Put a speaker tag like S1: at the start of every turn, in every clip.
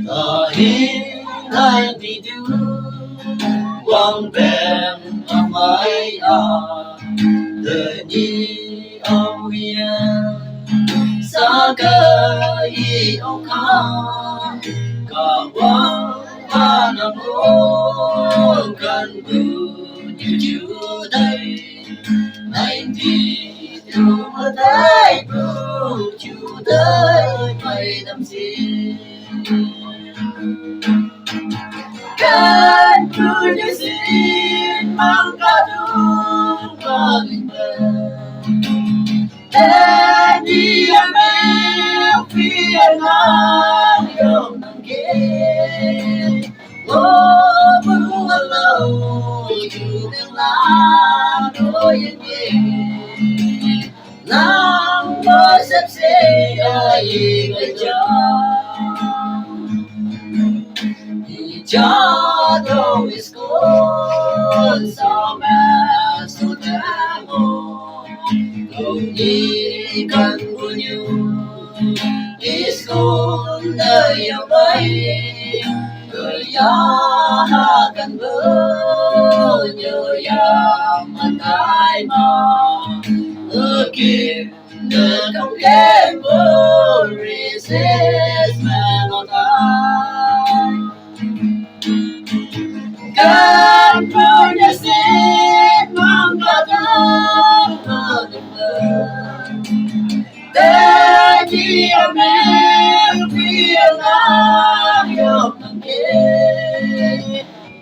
S1: Tahin hai đi du quang bèn âm ai à đời đi ông yên sa cơ y ông khá cả quang ba năm ô cần bự như chiều đây anh đi từ mơ tới bự chiều tới mây năm gì kan ku disin mangkadung pagimban Tadi amel pianang yung nangke Oh buwalaw yung lang doyen ye Nang bosap siya Jado is gone, sama sudamo. Kung ikan bunyo is gone na yabay, kaya hagan bunyo yamatay mo. Again, na kung kemo resist manotay. Kan punya sin menggadang pagimban Tadi amel pianang yung nangke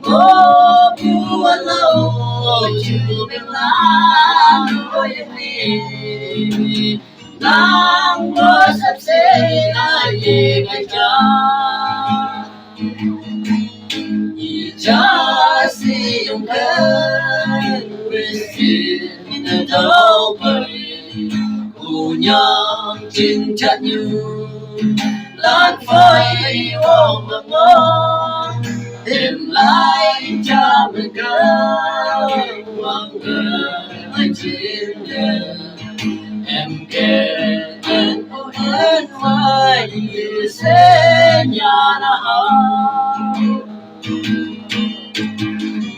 S1: Oh buwalaw jubing lang doyen ni Nang bosap siya ikan Just yung kan receive na daw bari Kunyang cincat nyo Lan phai ô mà mơ Đêm lại cha mình cơ Quang cơ anh trên đời Em kể anh ô hết hoài Sẽ nhà na hao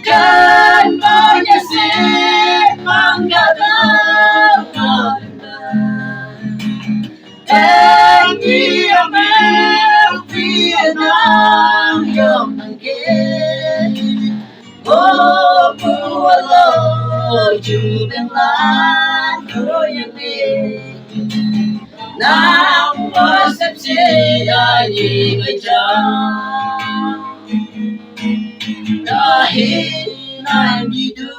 S1: Kan banyak sih menggadang pagimban Tadi amel pianang yung nangke Oh buwalaw jubing lan doyen ni Nang bosap siya ikan Dahil nandito